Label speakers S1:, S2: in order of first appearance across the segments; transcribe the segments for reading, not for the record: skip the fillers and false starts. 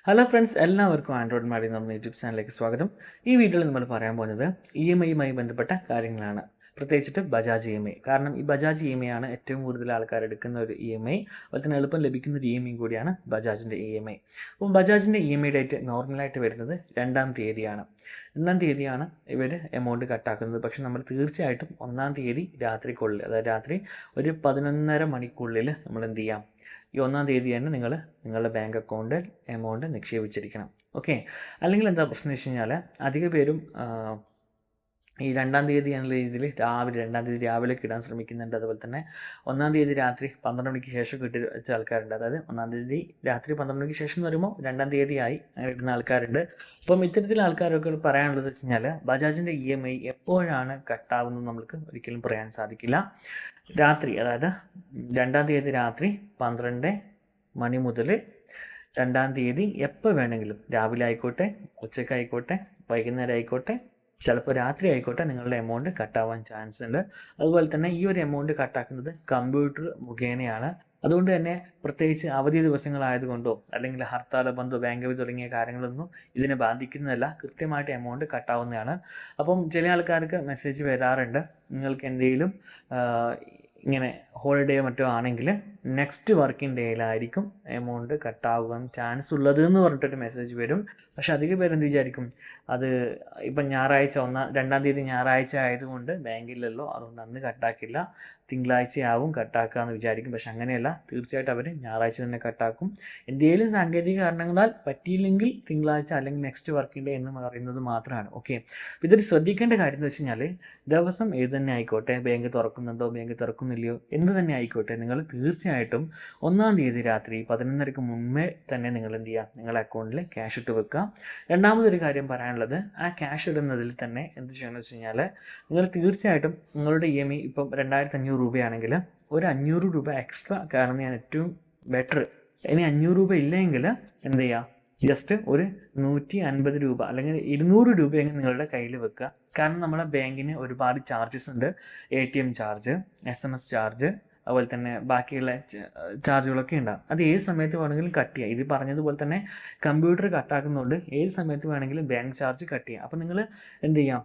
S1: Hello friends, എല്ലാവർക്കും Android Madey എന്ന YouTube ചാനലിലേക്ക് സ്വാഗതം. ഈ വീഡിയോയിൽ നമ്മൾ പറയാൻ പോകുന്നത് EMI ബന്ധപ്പെട്ട കാര്യങ്ങളാണ്. പ്രത്യേകിച്ചിട്ട് ബജാജ് EMI. കാരണം ഈ ബജാജ് EMI ആണ് ഏറ്റവും കൂടുതൽ ആൾക്കാർ എടുക്കുന്ന ഒരു EMI. അതുപോലെ തന്നെ എളുപ്പം ലഭിക്കുന്ന ഒരു EMI കൂടിയാണ് ബജാജിൻ്റെ EMI. അപ്പം ബജാജിൻ്റെ EMI ഡേറ്റ് നോർമലായിട്ട് വരുന്നത് 2-ാം തീയതിയാണ്. 2-ാം തീയതിയാണ് ഇവർ എമൗണ്ട് കട്ടാക്കുന്നത്. പക്ഷെ നമ്മൾ തീർച്ചയായിട്ടും 1-ാം തീയതി രാത്രിക്കുള്ളിൽ, അതായത് രാത്രി ഒരു 11:30 മണിക്കുള്ളിൽ നമ്മൾ എന്ത് ചെയ്യാം, ഈ 1-ാം തീയതി തന്നെ നിങ്ങൾ നിങ്ങളുടെ ബാങ്ക് അക്കൗണ്ടിൽ എമൗണ്ട് നിക്ഷേപിച്ചിരിക്കണം. ഓക്കെ. അല്ലെങ്കിൽ എന്താ പ്രശ്നം എന്ന് വെച്ച് കഴിഞ്ഞാൽ അധിക പേരും ഈ 2-ാം തീയതി എന്നുള്ള രീതിയിൽ 2-ാം തീയതി രാവിലേക്ക് ഇടാൻ ശ്രമിക്കുന്നുണ്ട്. അതുപോലെ തന്നെ 1-ാം തീയതി രാത്രി 12 മണിക്ക് ശേഷം കിട്ടി വെച്ച ആൾക്കാരുണ്ട്. അതായത് 1-ാം തീയതി രാത്രി 12 മണിക്ക് ശേഷം എന്ന് പറയുമ്പോൾ 2-ാം തീയതിയായി അങ്ങനെ ഇടുന്ന ആൾക്കാരുണ്ട്. അപ്പം ഇത്തരത്തിലുള്ള ആൾക്കാരൊക്കെ പറയാനുള്ളത് വെച്ച് കഴിഞ്ഞാൽ ബജാജിൻ്റെ EMI എപ്പോഴാണ് കട്ടാവുന്നത് നമുക്ക് ഒരിക്കലും പറയാൻ സാധിക്കില്ല. രാത്രി, അതായത് 2-ാം തീയതി രാത്രി 12 മണി മുതൽ 2-ാം തീയതി എപ്പോൾ വേണമെങ്കിലും, രാവിലെ ആയിക്കോട്ടെ, ഉച്ചയ്ക്കായിക്കോട്ടെ, വൈകുന്നേരം ആയിക്കോട്ടെ, ചിലപ്പോൾ രാത്രി ആയിക്കോട്ടെ, നിങ്ങളുടെ എമൗണ്ട് കട്ടാവാൻ ചാൻസ് ഉണ്ട്. അതുപോലെ തന്നെ ഈ ഒരു എമൗണ്ട് കട്ടാക്കുന്നത് കമ്പ്യൂട്ടർ മുഖേനയാണ്. അതുകൊണ്ട് തന്നെ പ്രത്യേകിച്ച് അവധി ദിവസങ്ങളായതുകൊണ്ടോ അല്ലെങ്കിൽ ഹർത്താൽ ബന്ധോ ബാങ്ക് തുടങ്ങിയ കാര്യങ്ങളൊന്നും ഇതിനെ ബാധിക്കുന്നതല്ല. കൃത്യമായിട്ട് എമൗണ്ട് കട്ടാവുന്നതാണ്. അപ്പം ചില ആൾക്കാർക്ക് മെസ്സേജ് വരാറുണ്ട്, നിങ്ങൾക്ക് എന്തെങ്കിലും ഇങ്ങനെ ഹോളിഡേ മറ്റോ ആണെങ്കിൽ നെക്സ്റ്റ് വർക്കിംഗ് ഡേയിലായിരിക്കും എമൗണ്ട് കട്ടാവാൻ ചാൻസ് ഉള്ളത് എന്ന് പറഞ്ഞിട്ടൊരു മെസ്സേജ് വരും. പക്ഷെ അധികം പേരെന്ത് വിചാരിക്കും, അത് ഇപ്പം ഞായറാഴ്ച 2-ാം തീയതി ഞായറാഴ്ച ആയതുകൊണ്ട് ബാങ്കിലല്ലോ, അതുകൊണ്ട് അന്ന് കട്ടാക്കില്ല, തിങ്കളാഴ്ചയാവും കട്ടാക്കുക എന്ന് വിചാരിക്കും. പക്ഷെ അങ്ങനെയല്ല, തീർച്ചയായിട്ടും അവർ ഞായറാഴ്ച തന്നെ കട്ടാക്കും. എന്തെങ്കിലും സാങ്കേതിക കാരണങ്ങളാൽ പറ്റിയില്ലെങ്കിൽ തിങ്കളാഴ്ച അല്ലെങ്കിൽ നെക്സ്റ്റ് വർക്കിംഗ് ഡേ എന്ന് പറയുന്നത് മാത്രമാണ്. ഓക്കെ. ഇതൊരു ശ്രദ്ധിക്കേണ്ട കാര്യം എന്ന് വെച്ച് കഴിഞ്ഞാൽ ദിവസം ഏത് തന്നെ ആയിക്കോട്ടെ, ബാങ്ക് തുറക്കുന്നുണ്ടോ ബാങ്ക് തുറക്കുന്നില്ലയോ എന്ത് തന്നെ ആയിക്കോട്ടെ, നിങ്ങൾ തീർച്ചയായിട്ടും 1-ാം തീയതി രാത്രി 11:30 മുമ്പേ തന്നെ നിങ്ങൾ എന്ത് ചെയ്യുക, നിങ്ങളുടെ അക്കൗണ്ടിൽ ക്യാഷ് ഇട്ട് വെക്കുക. രണ്ടാമതൊരു കാര്യം പറയാനുള്ളത്, ആ ക്യാഷ് ഇടുന്നതിൽ തന്നെ എന്ത് ചെയ്യണമെന്ന് വെച്ച് കഴിഞ്ഞാൽ നിങ്ങൾ തീർച്ചയായിട്ടും നിങ്ങളുടെ EMI ഇപ്പം 2,500 രൂപയാണെങ്കിൽ ഒരു 500 രൂപ എക്സ്ട്രാ കാണുന്നതാണ് ഏറ്റവും ബെറ്റർ. ഇനി 500 രൂപ ഇല്ലെങ്കിൽ എന്ത് ചെയ്യുക, ജസ്റ്റ് ഒരു 150 രൂപ അല്ലെങ്കിൽ 200 രൂപയെങ്കിലും നിങ്ങളുടെ കയ്യിൽ വെക്കുക. കാരണം നമ്മളെ ബാങ്കിന് ഒരുപാട് ചാർജസ് ഉണ്ട്. ATM ചാർജ്, SMS ചാർജ്, അതുപോലെ തന്നെ ബാക്കിയുള്ള ചാർജുകളൊക്കെ ഉണ്ടാകും. അത് ഏത് സമയത്ത് വേണമെങ്കിലും കട്ട് ചെയ്യുക. ഇത് പറഞ്ഞതുപോലെ തന്നെ കമ്പ്യൂട്ടർ കട്ടാക്കുന്നതുകൊണ്ട് ഏത് സമയത്ത് വേണമെങ്കിലും ബാങ്ക് ചാർജ് കട്ട് ചെയ്യുക. അപ്പോൾ നിങ്ങൾ എന്ത് ചെയ്യാം,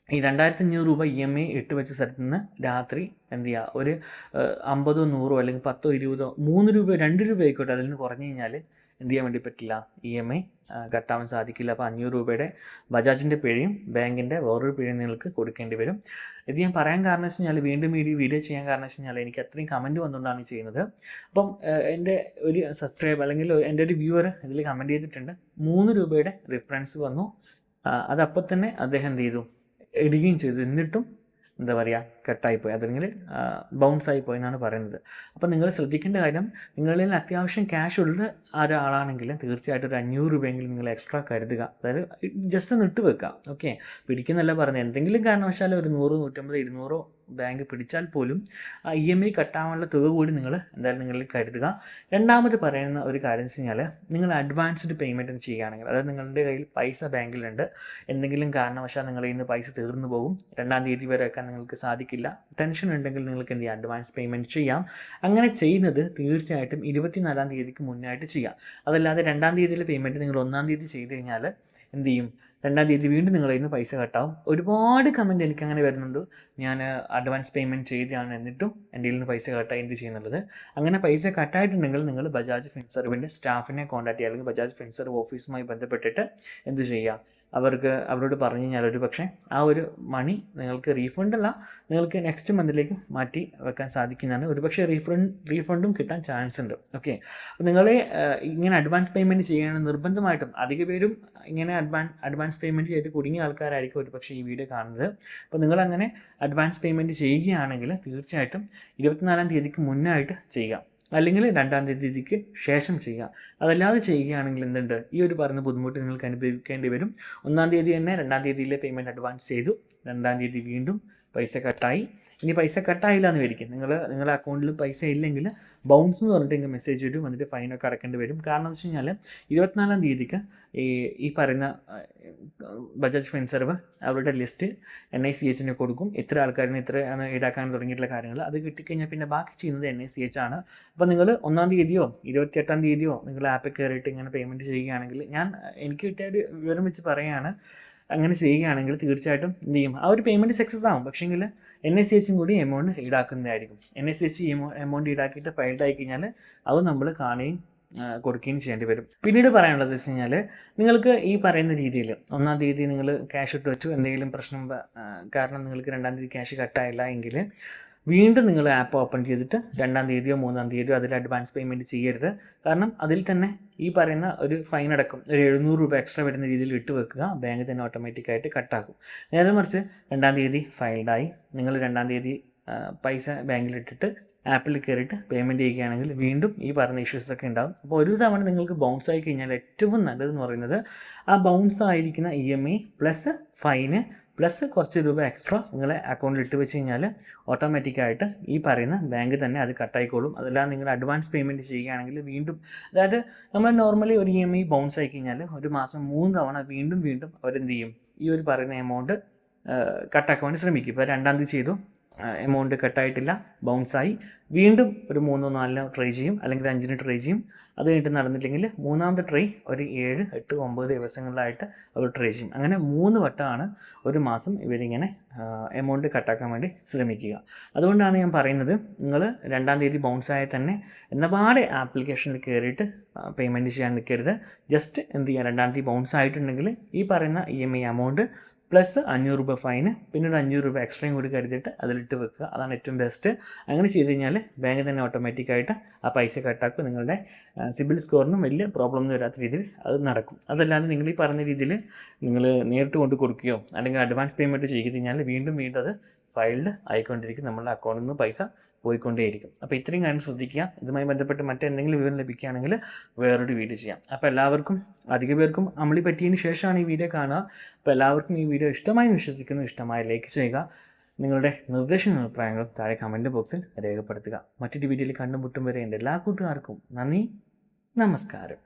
S1: ഈ 2,500 രൂപ EMI ഇട്ട് വെച്ച സ്ഥലത്ത് നിന്ന് രാത്രി എന്ത് ചെയ്യുക, ഒരു 50, 100 അല്ലെങ്കിൽ 10, 20, 3 രൂപ, 2 രൂപ ആയിക്കോട്ടെ, അതിൽ നിന്ന് കുറഞ്ഞു കഴിഞ്ഞാൽ എന്ത് ചെയ്യാൻ വേണ്ടി പറ്റില്ല, EMI കട്ടാവാൻ സാധിക്കില്ല. അപ്പോൾ 500 രൂപയുടെ ബജാജിൻ്റെ പിഴയും ബാങ്കിൻ്റെ വേറൊരു പിഴയും നിങ്ങൾക്ക് കൊടുക്കേണ്ടി വരും. ഇത് ഞാൻ പറയാൻ കാരണം വെച്ച് കഴിഞ്ഞാൽ, വീണ്ടും ഈ വീഡിയോ ചെയ്യാൻ കാരണം വെച്ച് കഴിഞ്ഞാൽ എനിക്ക് അത്രയും കമൻറ്റ് വന്നുകൊണ്ടാണ് ചെയ്യുന്നത്. അപ്പം എൻ്റെ ഒരു സബ്സ്ക്രൈബ് അല്ലെങ്കിൽ എൻ്റെ ഒരു വ്യൂവർ ഇതിൽ കമൻറ്റ് ചെയ്തിട്ടുണ്ട്, 3 രൂപയുടെ റിഫറൻസ് വന്നു, അതപ്പോൾ തന്നെ അദ്ദേഹം എന്ത് ചെയ്തു, ഇടുകയും ചെയ്തു. എന്നിട്ടും എന്താ പറയുക, കട്ടായിപ്പോയി, അല്ലെങ്കിൽ ബൗൺസ് ആയിപ്പോയി എന്നാണ് പറയുന്നത്. അപ്പോൾ നിങ്ങൾ ശ്രദ്ധിക്കേണ്ട കാര്യം, നിങ്ങളിൽ അത്യാവശ്യം ക്യാഷ് ഉള്ള ഒരാളാണെങ്കിൽ തീർച്ചയായിട്ടും ഒരു 500 രൂപയെങ്കിലും നിങ്ങൾ എക്സ്ട്രാ കരുതുക. അതായത് ജസ്റ്റ് ഒന്ന് ഇട്ട് വെക്കുക. ഓക്കെ. പിടിക്കുന്നല്ല പറഞ്ഞത്, എന്തെങ്കിലും കാരണവശാൽ ഒരു 100, 150, 200 ബാങ്ക് പിടിച്ചാൽ പോലും EMI കട്ടാവാനുള്ള തുക കൂടി നിങ്ങൾ എന്തായാലും നിങ്ങളിൽ കരുതുക. രണ്ടാമത് പറയുന്ന ഒരു കാര്യം വെച്ച് കഴിഞ്ഞാൽ, നിങ്ങൾ അഡ്വാൻസ്ഡ് പേയ്മെൻറ്റ് ചെയ്യുകയാണെങ്കിൽ, അതായത് നിങ്ങളുടെ കയ്യിൽ പൈസ ബാങ്കിലുണ്ട്, എന്തെങ്കിലും കാരണവശാൽ നിങ്ങളിൽ നിന്ന് പൈസ തീർന്നു പോകും, 2-ാം തീയതി വരെ വെക്കാൻ നിങ്ങൾക്ക് സാധിക്കില്ല, ടെൻഷൻ ഉണ്ടെങ്കിൽ നിങ്ങൾക്ക് എന്ത് ചെയ്യാം, അഡ്വാൻസ് പേയ്മെൻറ്റ് ചെയ്യാം. അങ്ങനെ ചെയ്യുന്നത് തീർച്ചയായിട്ടും 24-ാം തീയതിക്ക് മുന്നായിട്ട് ചെയ്യാം. അതല്ലാതെ 2-ാം തീയതിയിലെ പേയ്മെൻറ്റ് നിങ്ങൾ 1-ാം തീയതി ചെയ്ത് കഴിഞ്ഞാൽ എന്ത് ചെയ്യും, 2-ാം തീയതി വീണ്ടും നിങ്ങളിൽ നിന്ന് പൈസ കട്ടാവും. ഒരുപാട് കമൻറ്റ് എനിക്കങ്ങനെ വരുന്നുണ്ട്, ഞാൻ അഡ്വാൻസ് പേയ്മെൻറ്റ് ചെയ്തതാണ് എന്നിട്ടും എൻ്റെ കയ്യിൽ നിന്ന് പൈസ കട്ടായി, എന്ത് ചെയ്യുന്നുള്ളത്. അങ്ങനെ പൈസ കട്ടായിട്ടുണ്ടെങ്കിൽ നിങ്ങൾ ബജാജ് ഫിൻസർവിൻ്റെ സ്റ്റാഫിനെ കോൺടാക്ട് ചെയ്യുക, അല്ലെങ്കിൽ ബജാജ് ഫിൻസർവ് ഓഫീസുമായി ബന്ധപ്പെട്ടിട്ട് എന്ത് ചെയ്യുക, അവരോട് പറഞ്ഞു കഴിഞ്ഞാൽ ഒരു പക്ഷേ ആ ഒരു മണി നിങ്ങൾക്ക് റീഫണ്ടല്ല, നിങ്ങൾക്ക് നെക്സ്റ്റ് മന്തിലേക്ക് മാറ്റി വെക്കാൻ സാധിക്കുന്നതാണ്. ഒരു പക്ഷേ റീഫണ്ടും കിട്ടാൻ ചാൻസ് ഉണ്ട്. ഓക്കെ. അപ്പോൾ നിങ്ങൾ ഇങ്ങനെ അഡ്വാൻസ് പേയ്മെൻറ്റ് ചെയ്യുകയാണെങ്കിൽ നിർബന്ധമായിട്ടും, അധിക പേരും ഇങ്ങനെ അഡ്വാൻസ് പേയ്മെൻറ്റ് ചെയ്ത് കുടുങ്ങിയ ആൾക്കാരായിരിക്കും ഒരു പക്ഷേ ഈ വീഡിയോ കാണുന്നത്. അപ്പോൾ നിങ്ങളങ്ങനെ അഡ്വാൻസ് പേയ്മെൻറ്റ് ചെയ്യുകയാണെങ്കിൽ തീർച്ചയായിട്ടും 24-ാം തീയതിക്ക് മുന്നായിട്ട് ചെയ്യുക, അല്ലെങ്കിൽ 2-ാം തീയതിക്ക് ശേഷം ചെയ്യുക. അതല്ലാതെ ചെയ്യുകയാണെങ്കിൽ എന്തുണ്ട്, ഈ ഒരു പറയുന്ന ബുദ്ധിമുട്ട് നിങ്ങൾക്ക് അനുഭവിക്കേണ്ടി വരും. 1-ാം തീയതി തന്നെ 2-ാം തീയതിയിലെ പേയ്മെൻറ്റ് അഡ്വാൻസ് ചെയ്തു, 2-ാം തീയതി വീണ്ടും പൈസ കട്ടായി, ഇനി പൈസ കട്ടായില്ല എന്ന് വിചാരിക്കും, നിങ്ങളുടെ അക്കൗണ്ടിൽ പൈസ ഇല്ലെങ്കിൽ ബൗൺസ് എന്ന് പറഞ്ഞിട്ട് ഇങ്ങനെ മെസ്സേജ് വരും, എന്നിട്ട് ഫൈനൊക്കെ അടക്കേണ്ടി വരും. കാരണം എന്ന് വെച്ച് കഴിഞ്ഞാൽ 24-ാം തീയതിക്ക് ഈ പറയുന്ന ബജാജ് ഫിൻസർവ് അവരുടെ ലിസ്റ്റ് NICH കൊടുക്കും. ഇത്ര ആൾക്കാരിന് ഇത്ര ഈടാക്കാൻ തുടങ്ങിയിട്ടുള്ള കാര്യങ്ങൾ. അത് കിട്ടിക്കഴിഞ്ഞാൽ പിന്നെ ബാക്കി ചെയ്യുന്നത് NICH ആണ്. അപ്പോൾ നിങ്ങൾ 1-ാം തീയതിയോ 28-ാം തീയതിയോ നിങ്ങൾ ആപ്പിൽ കയറിയിട്ട് ഇങ്ങനെ പേയ്മെൻറ്റ് ചെയ്യുകയാണെങ്കിൽ, എനിക്ക് കിട്ടിയ ഒരു വിവരം വെച്ച് പറയുകയാണ്, അങ്ങനെ ചെയ്യുകയാണെങ്കിൽ തീർച്ചയായിട്ടും എന്ത് ചെയ്യും, ആ ഒരു പേയ്മെൻറ്റ് സക്സസ് ആവും. പക്ഷേങ്കിൽ NICH കൂടി എമൗണ്ട് ഈടാക്കുന്നതായിരിക്കും. NICH എമൗണ്ട് ഈടാക്കിയിട്ട് ഫൈൽഡ് ആയി കഴിഞ്ഞാൽ അത് നമ്മൾ കാണുകയും കൊടുക്കുകയും ചെയ്യേണ്ടി വരും. പിന്നീട് പറയാനുള്ളത് വെച്ച് കഴിഞ്ഞാൽ, നിങ്ങൾക്ക് ഈ പറയുന്ന രീതിയിൽ 1-ാം തീയതി നിങ്ങൾ ക്യാഷ് ഇട്ട് വെച്ചു, എന്തെങ്കിലും പ്രശ്നം കാരണം നിങ്ങൾക്ക് 2-ാം തീയതി ക്യാഷ് കട്ടായില്ല എങ്കിൽ വീണ്ടും നിങ്ങൾ ആപ്പ് ഓപ്പൺ ചെയ്തിട്ട് 2-ാം തീയതിയോ 3-ാം തീയതിയോ അതിൽ അഡ്വാൻസ് പേയ്മെൻറ്റ് ചെയ്യരുത്. കാരണം അതിൽ തന്നെ ഈ പറയുന്ന ഒരു ഫൈൻ അടക്കം ഒരു 700 രൂപ എക്സ്ട്രാ വരുന്ന രീതിയിൽ ഇട്ട് വെക്കുക. ബാങ്ക് തന്നെ ഓട്ടോമാറ്റിക്കായിട്ട് കട്ടാക്കും. നേരെ മറിച്ച് 2-ാം തീയതി ഫൈൽഡായി, നിങ്ങൾ 2-ാം തീയതി പൈസ ബാങ്കിലിട്ടിട്ട് ആപ്പിൽ കയറിയിട്ട് പേയ്മെൻറ്റ് ചെയ്യുകയാണെങ്കിൽ വീണ്ടും ഈ പറഞ്ഞ ഇഷ്യൂസൊക്കെ ഉണ്ടാകും. അപ്പോൾ ഒരു തവണ നിങ്ങൾക്ക് ബൗൺസ് ആയി കഴിഞ്ഞാൽ ഏറ്റവും നല്ലതെന്ന് പറയുന്നത് ആ ബൗൺസ് ആയിരിക്കുന്ന EMI പ്ലസ് ഫൈന് പ്ലസ് കുറച്ച് രൂപ എക്സ്ട്രാ നിങ്ങളെ അക്കൗണ്ടിൽ ഇട്ട് വെച്ച് കഴിഞ്ഞാൽ ഓട്ടോമാറ്റിക്കായിട്ട് ഈ പറയുന്ന ബാങ്ക് തന്നെ അത് കട്ടായിക്കോളും. അതല്ലാതെ നിങ്ങൾ അഡ്വാൻസ് പേയ്മെൻറ്റ് ചെയ്യുകയാണെങ്കിൽ വീണ്ടും, അതായത് നമ്മൾ നോർമലി ഒരു EMI ബൗൺസ് ആയി കഴിഞ്ഞാൽ ഒരു മാസം 3 തവണ വീണ്ടും അവരെന്ത് ചെയ്യും, ഈ ഒരു പറയുന്ന എമൗണ്ട് കട്ടാക്കാൻ വേണ്ടി ശ്രമിക്കും. ഇപ്പോൾ 2-ാം തീയതി ചെയ്തു, എമൗണ്ട് കട്ടായിട്ടില്ല, ബൗൺസായി, വീണ്ടും ഒരു 3-4 ട്രൈ ചെയ്യും, അല്ലെങ്കിൽ 5 ട്രൈ ചെയ്യും. അത് കഴിഞ്ഞിട്ട് നടന്നില്ലെങ്കിൽ 3-ാമത്തെ ട്രൈ ഒരു 7, 8, 9 ദിവസങ്ങളിലായിട്ട് അവർ ട്രൈ ചെയ്യും. അങ്ങനെ 3 വട്ടമാണ് ഒരു മാസം ഇവരിങ്ങനെ എമൗണ്ട് കട്ടാക്കാൻ വേണ്ടി ശ്രമിക്കുക. അതുകൊണ്ടാണ് ഞാൻ പറയുന്നത്, നിങ്ങൾ 2-ാം തീയതി ബൗൺസായാൽ തന്നെ എന്നപാടെ ആപ്ലിക്കേഷനിൽ കയറിയിട്ട് പേയ്മെൻറ്റ് ചെയ്യാൻ നിൽക്കരുത്. ജസ്റ്റ് എന്ത് ചെയ്യുക, 2-ാം തീയതി ബൗൺസ് ആയിട്ടുണ്ടെങ്കിൽ ഈ പറയുന്ന EMI എമൗണ്ട് പ്ലസ് 500 രൂപ ഫൈന്, പിന്നെ ഒരു 500 രൂപ എക്സ്ട്രയും കൂടി കരുതിയിട്ട് അതിലിട്ട് വെക്കുക. അതാണ് ഏറ്റവും ബെസ്റ്റ്. അങ്ങനെ ചെയ്ത് കഴിഞ്ഞാൽ ബാങ്ക് തന്നെ ഓട്ടോമാറ്റിക്കായിട്ട് ആ പൈസ കട്ടാക്കും. നിങ്ങളുടെ സിബിൽ സ്കോറിനും വലിയ പ്രോബ്ലം ഒന്നും വരാത്ത രീതിയിൽ അത് നടക്കും. അതല്ലാതെ നിങ്ങൾ ഈ പറഞ്ഞ രീതിയിൽ നിങ്ങൾ നേരിട്ട് കൊണ്ട് കൊടുക്കുകയോ അല്ലെങ്കിൽ അഡ്വാൻസ് പേയ്മെൻറ്റ് ചെയ്ത് കഴിഞ്ഞാൽ വീണ്ടും അത് ഫൈൽഡ് ആയിക്കൊണ്ടിരിക്കും, നമ്മളുടെ അക്കൗണ്ടിൽ നിന്ന് പൈസ പോയിക്കൊണ്ടേയിരിക്കും. അപ്പോൾ ഇത്രയും കാര്യം ശ്രദ്ധിക്കുക. ഇതുമായി ബന്ധപ്പെട്ട് മറ്റെന്തെങ്കിലും വിവരം ലഭിക്കുകയാണെങ്കിൽ വേറൊരു വീഡിയോ ചെയ്യാം. അപ്പോൾ എല്ലാവർക്കും, അധിക പേർക്കും അമളി പറ്റിയതിന് ശേഷമാണ് ഈ വീഡിയോ കാണുക. അപ്പോൾ എല്ലാവർക്കും ഈ വീഡിയോ ഇഷ്ടമായി വിശ്വസിക്കുന്നു. ഇഷ്ടമായി ലൈക്ക് ചെയ്യുക. നിങ്ങളുടെ നിർദ്ദേശങ്ങളും അഭിപ്രായങ്ങളും താഴെ കമൻറ്റ് ബോക്സിൽ രേഖപ്പെടുത്തുക. മറ്റൊരു വീഡിയോയിൽ കണ്ടുമുട്ടും വരെ എൻ്റെ എല്ലാ കൂട്ടുകാർക്കും നന്ദി, നമസ്കാരം.